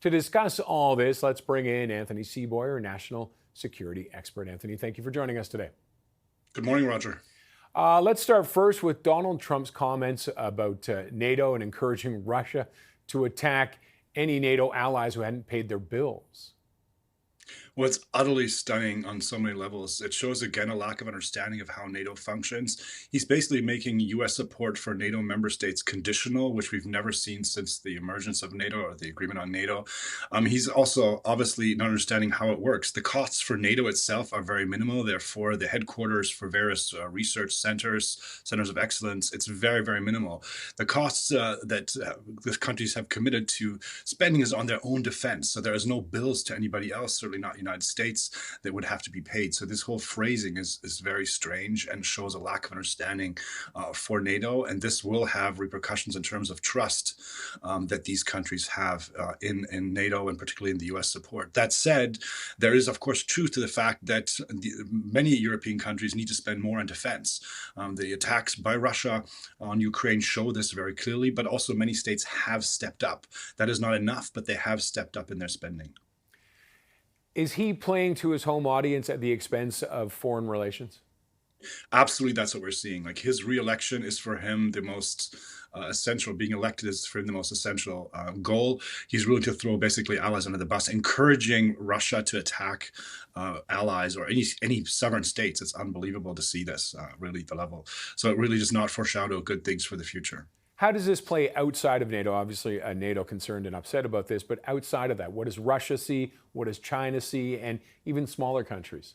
To discuss all this, let's bring in Anthony Seaboyer, national security expert. Anthony, thank you for joining us today. Good morning, Roger. Let's start first with Donald Trump's comments about NATO and encouraging Russia to attack any NATO allies who hadn't paid their bills. Well, it's utterly stunning on so many levels. It shows again a lack of understanding of how NATO functions. He's basically making U.S. support for NATO member states conditional, which we've never seen since the emergence of NATO or the agreement on NATO. He's also obviously not understanding how it works. The costs for NATO itself are very minimal. Therefore, the headquarters for various research centers of excellence, it's very, very minimal. The costs that the countries have committed to spending is on their own defense. So there is no bills to anybody else, certainly not United States, that would have to be paid. So this whole phrasing is very strange and shows a lack of understanding for NATO. And this will have repercussions in terms of trust that these countries have in NATO and particularly in the US support. That said, there is, of course, truth to the fact that many European countries need to spend more on defense. The attacks by Russia on Ukraine show this very clearly, but also many states have stepped up. That is not enough, but they have stepped up in their spending. Is he playing to his home audience at the expense of foreign relations? Absolutely, that's what we're seeing. Like his reelection is for him the most essential. Being elected is for him the most essential goal. He's willing to throw basically allies under the bus, encouraging Russia to attack allies or any sovereign states. It's unbelievable to see this really at the level. So it really does not foreshadow good things for the future. How does this play outside of NATO? Obviously, NATO concerned and upset about this, but outside of that, what does Russia see? What does China see? And even smaller countries?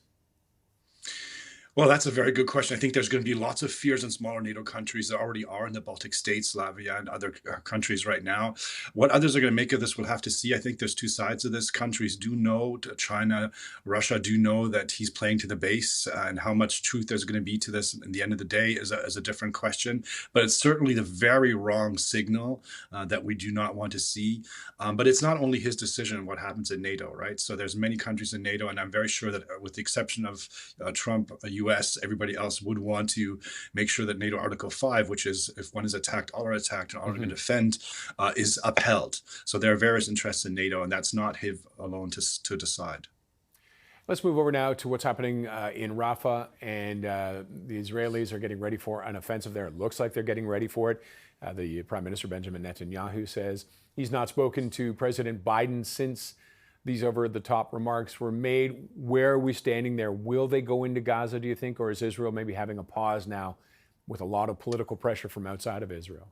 Well, that's a very good question. I think there's going to be lots of fears in smaller NATO countries that already are in the Baltic states, Latvia, and other countries right now. What others are going to make of this, we'll have to see. I think there's two sides of this. Countries do know, China, Russia do know that he's playing to the base, and how much truth there's going to be to this in the end of the day is a different question. But it's certainly the very wrong signal that we do not want to see. But it's not only his decision what happens in NATO, right? So there's many countries in NATO, and I'm very sure that with the exception of Trump, US, everybody else would want to make sure that NATO Article 5, which is if one is attacked, all are attacked, and all are going to defend, is upheld. So there are various interests in NATO, and that's not him alone to decide. Let's move over now to what's happening in Rafah, and the Israelis are getting ready for an offensive there. It looks like they're getting ready for it. The Prime Minister, Benjamin Netanyahu, says he's not spoken to President Biden since these over-the-top remarks were made. Where are we standing there? Will they go into Gaza, do you think, or is Israel maybe having a pause now with a lot of political pressure from outside of Israel?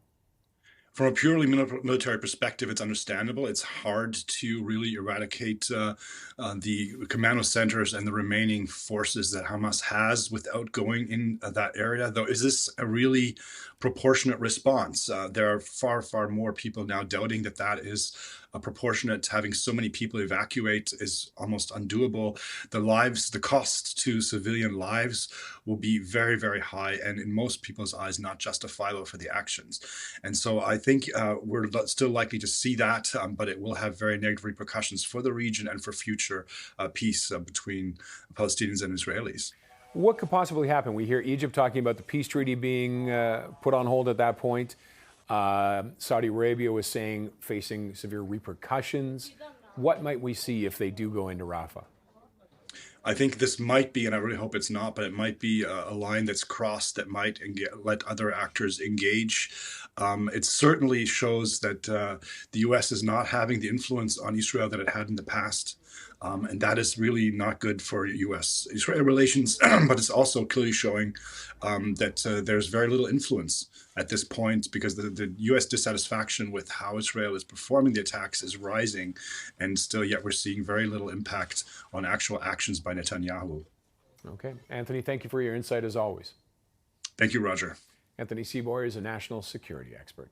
From a purely military perspective, it's understandable. It's hard to really eradicate the commando centers and the remaining forces that Hamas has without going in that area. Though, is this a really proportionate response? There are far, far more people now doubting that that is proportionate. Having so many people evacuate is almost undoable. The cost to civilian lives will be very, very high, and in most people's eyes, not justifiable for the actions. And so I think we're still likely to see that, but it will have very negative repercussions for the region and for future peace between Palestinians and Israelis. What could possibly happen? We hear Egypt talking about the peace treaty being put on hold at that point. Saudi Arabia was saying facing severe repercussions. What might we see if they do go into Rafah? I think this might be, and I really hope it's not, but it might be a line that's crossed that might let other actors engage. It certainly shows that the U.S. is not having the influence on Israel that it had in the past. And that is really not good for U.S.-Israel relations, but it's also clearly showing that there's very little influence at this point because the U.S. dissatisfaction with how Israel is performing the attacks is rising, and still yet we're seeing very little impact on actual actions by Netanyahu. Okay. Anthony, thank you for your insight as always. Thank you, Roger. Anthony Seaboyer is a national security expert.